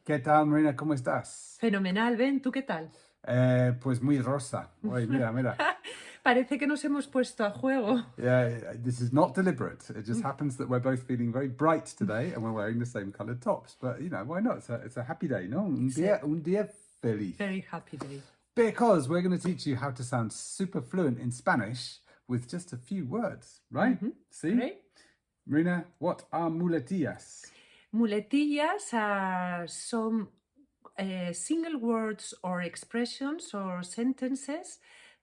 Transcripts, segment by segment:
¿Qué tal, Marina? ¿Cómo estás? Fenomenal, ven, ¿tú qué tal? Pues muy rosa. Oye, mira. Parece que nos hemos puesto a juego. Yeah, this is not deliberate. It just happens that we're both feeling very bright today and we're wearing the same coloured tops. But, why not? It's a happy day, no? Un día feliz. Very happy day. Because we're going to teach you how to sound super fluent in Spanish with just a few words, right? See? Great. Marina, what are muletillas? Muletillas are some single words or expressions or sentences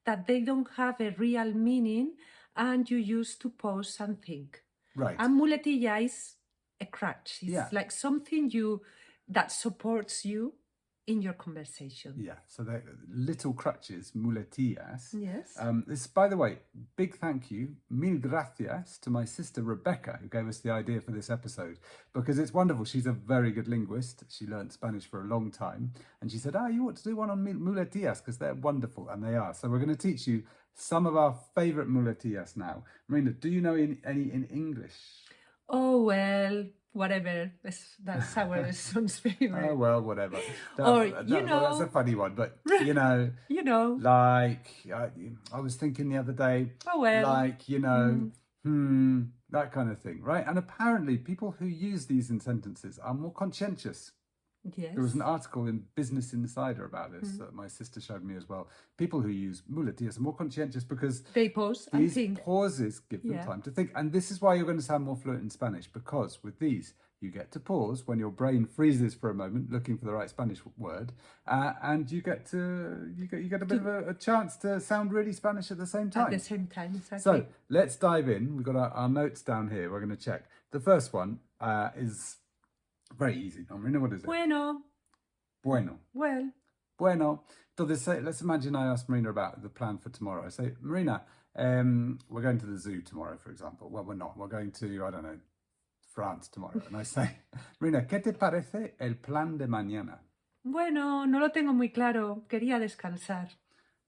that they don't have a real meaning and you use to pause and think. Right. And muletilla is a crutch. It's Yeah. like something that supports you in your conversation. Yeah, so they're little crutches, muletillas. Yes. This, by the way, big thank you, mil gracias, to my sister Rebecca, who gave us the idea for this episode, because it's wonderful. She's a very good linguist. She learned Spanish for a long time. And she said, you ought to do one on muletillas, because they're wonderful, and they are. So we're going to teach you some of our favourite muletillas now. Marina, do you know any in English? Oh, well, whatever. That's our son's favorite. Oh, well, whatever. That's a funny one, but, like, I was thinking the other day, oh, well. like, that kind of thing, right? And apparently people who use these in sentences are more conscientious. Yes. There was an article in Business Insider about this that my sister showed me as well. People who use muletillas are more conscientious because they pause and think. These pauses give them time to think. And this is why you're going to sound more fluent in Spanish, because with these, you get to pause when your brain freezes for a moment looking for the right Spanish word, and you get a bit of a chance to sound really Spanish at the same time. At the same time, exactly. So let's dive in. We've got our notes down here. We're going to check. The first one is very easy. Marina, what is it? Bueno. Well. Bueno. Entonces, let's imagine I ask Marina about the plan for tomorrow. I say, Marina, we're going to the zoo tomorrow, for example. Well, we're not. We're going to, I don't know, France tomorrow. And I say, Marina, ¿qué te parece el plan de mañana? Bueno, no lo tengo muy claro. Quería descansar.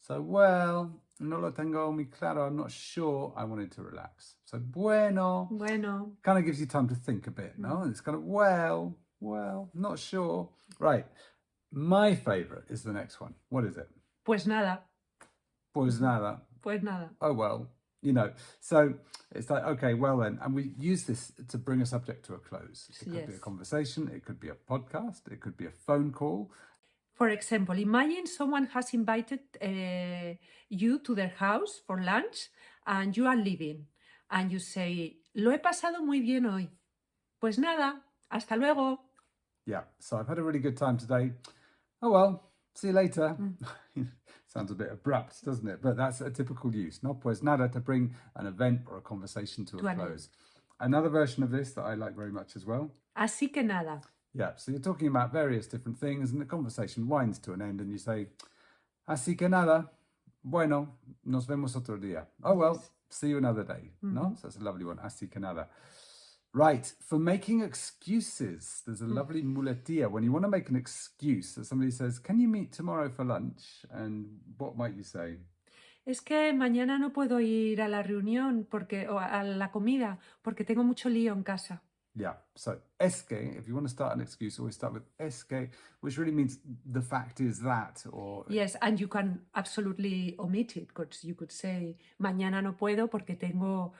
So, well, no lo tengo muy claro. I'm not sure. I wanted to relax. So, bueno. Kind of gives you time to think a bit, no? It's kind of, well, not sure. Right. My favourite is the next one. What is it? Pues nada. Pues nada. Pues nada. Oh, well. So it's like, okay, well then, and we use this to bring a subject to a close. It could be a conversation, it could be a podcast, it could be a phone call. For example, imagine someone has invited you to their house for lunch and you are leaving and you say, lo he pasado muy bien hoy. Pues nada, hasta luego. Yeah, so I've had a really good time today. Oh well, see you later. Sounds a bit abrupt, doesn't it? But that's a typical use. No pues nada, to bring an event or a conversation to a close. Another version of this that I like very much as well. Así que nada. Yeah, so you're talking about various different things and the conversation winds to an end and you say, así que nada, bueno, nos vemos otro día. Oh well, see you another day. No? So that's a lovely one, así que nada. Right, for making excuses, there's a lovely muletilla. When you want to make an excuse, that somebody says, can you meet tomorrow for lunch? And what might you say? Es que mañana no puedo ir a la reunión o a la comida porque tengo mucho lío en casa. Yeah, so es que, if you want to start an excuse, always start with es que, which really means the fact is that, or... Yes, and you can absolutely omit it, because you could say, mañana no puedo porque tengo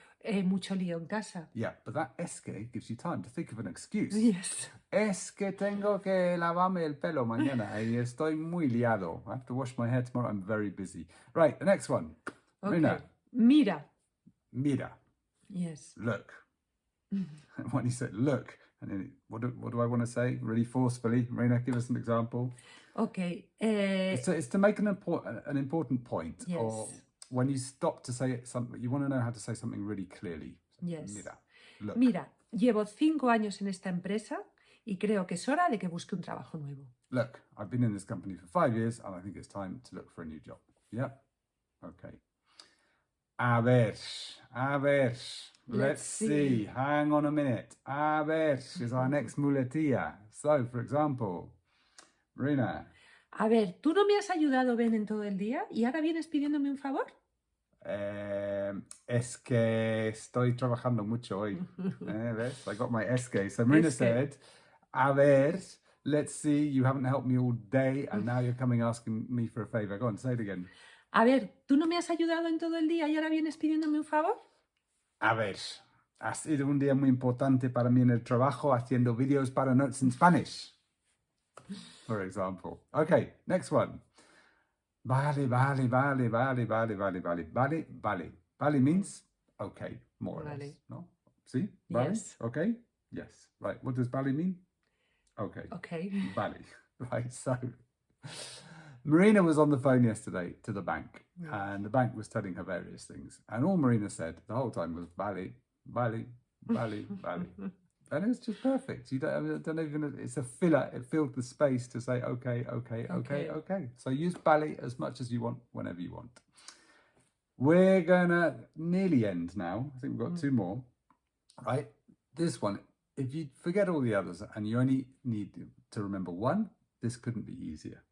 mucho lío en casa. Yeah, but that es que gives you time to think of an excuse. Yes. Es que tengo que lavarme el pelo mañana y estoy muy liado. I have to wash my hair tomorrow, I'm very busy. Right, the next one. Okay. Mira. Yes. Look. When you say look, and then what do I want to say? Really forcefully, Marina, give us an example. Okay. It's to make an important point, yes. Or when you stop to say something, you want to know how to say something really clearly. Yes. Mira, look. Mira, llevo 5 años en esta empresa y creo que es hora de que busque un trabajo nuevo. Look, I've been in this company for 5 years and I think it's time to look for a new job. Yeah. Okay. A ver. Let's see. Hang on a minute. A ver is our next muletilla. So, for example, Marina. A ver, ¿tú no me has ayudado, Ben, en todo el día y ahora vienes pidiéndome un favor? Es que estoy trabajando mucho hoy. ¿Ves? I got my es que. So Marina said, a ver, let's see, you haven't helped me all day and now you're coming asking me for a favor. Go on, say it again. A ver, ¿tú no me has ayudado en todo el día y ahora vienes pidiéndome un favor? A ver, ha sido un día muy importante para mí en el trabajo haciendo videos para Notes in Spanish, for example. Okay, next one. Vale, vale, vale, vale, vale, vale, vale, vale, vale. Vale means okay, more or less, no? See? Vale? Yes. Okay? Yes. Right, what does vale mean? Okay. Okay. Vale. Right, so Marina was on the phone yesterday to the bank, and the bank was telling her various things. And all Marina said the whole time was vale, vale, vale, vale. And it was just perfect. You don't even, it's a filler. It filled the space to say, okay, okay, okay, okay. So use vale as much as you want, whenever you want. We're going to nearly end now. I think we've got two more. Right? This one, if you forget all the others and you only need to remember one, this couldn't be easier.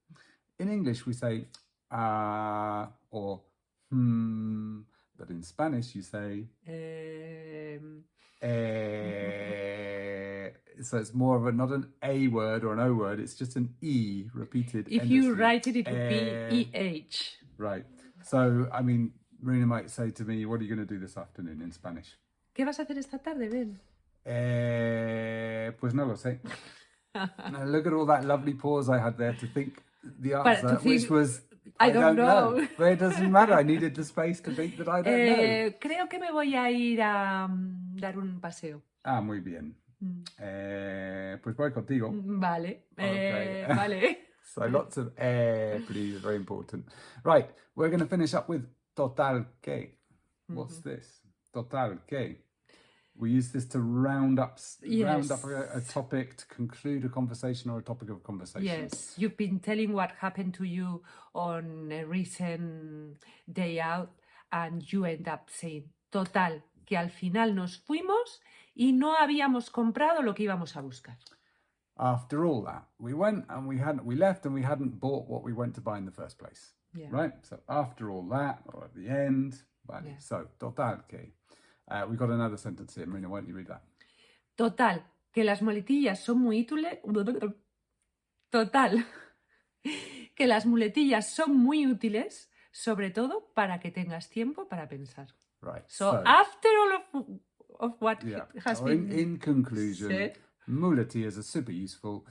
In English, we say or but in Spanish, you say so it's more of a, not an A word or an O word, it's just an E repeated. If you write it, it would be EH. Right. So, I mean, Marina might say to me, what are you going to do this afternoon in Spanish? ¿Qué vas a hacer esta tarde, Ben? Pues no lo sé. Now look at all that lovely pause I had there to think the answer, which was I don't know. But it doesn't matter. I needed the space to think that I don't know. Creo que me voy a ir a dar un paseo. Ah, muy bien. Pues voy contigo. Vale. Okay. Vale. So lots of please, very important. Right, we're going to finish up with total que. What's this? Total que. We use this to round up a topic, to conclude a conversation or a topic of conversation. Yes, you've been telling what happened to you on a recent day out and you end up saying, total, que al final nos fuimos y no habíamos comprado lo que íbamos a buscar. After all that, we went and we left and we hadn't bought what we went to buy in the first place. Yeah. Right? So after all that, or at the end, vale. Yeah. So, total que. We've got another sentence here. Marina, why don't you read that? Total, que las muletillas son muy útiles. Total, que las muletillas son muy útiles, sobre todo para que tengas tiempo para pensar. Right. So after all of what has been in conclusion, said, muletillas are super useful,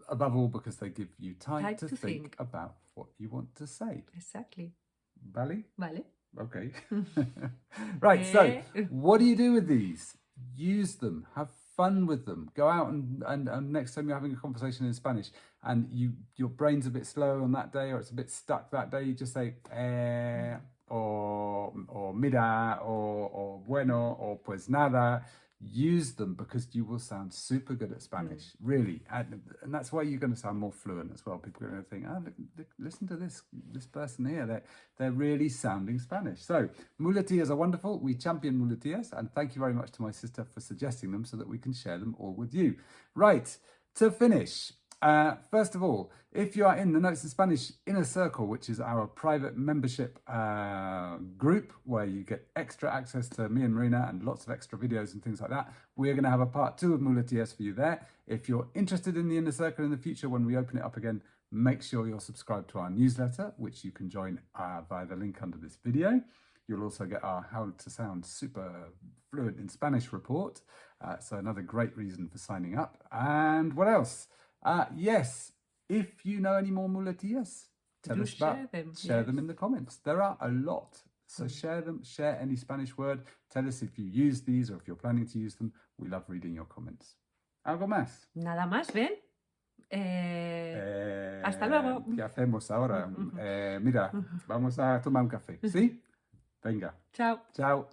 above all because they give you time to think about what you want to say. Exactly. Vale? Vale. Okay. Right, so what do you do with these? Use them. Have fun with them. Go out and next time you're having a conversation in Spanish and your brain's a bit slow on that day or it's a bit stuck that day, you just say or Mira or Bueno or Pues nada. Use them because you will sound super good at Spanish, really. And that's why you're going to sound more fluent as well. People are going to think, oh, listen to this person here. They're really sounding Spanish. So muletillas are wonderful. We champion muletillas. And thank you very much to my sister for suggesting them so that we can share them all with you. Right, to finish. First of all, if you are in the Notes in Spanish Inner Circle, which is our private membership group where you get extra access to me and Marina and lots of extra videos and things like that, we're going to have a part 2 of Muletillas for you there. If you're interested in the Inner Circle in the future, when we open it up again, make sure you're subscribed to our newsletter, which you can join via the link under this video. You'll also get our How to Sound Super Fluent in Spanish report. So another great reason for signing up. And what else? Yes, if you know any more muletillas, tell us about them. Share them in the comments. There are a lot. So share them, share any Spanish word. Tell us if you use these or if you're planning to use them. We love reading your comments. ¿Algo más? Nada más, Ben. Hasta luego. ¿Qué hacemos ahora? Mira, vamos a tomar un café. ¿Sí? Venga. Chao. Chao.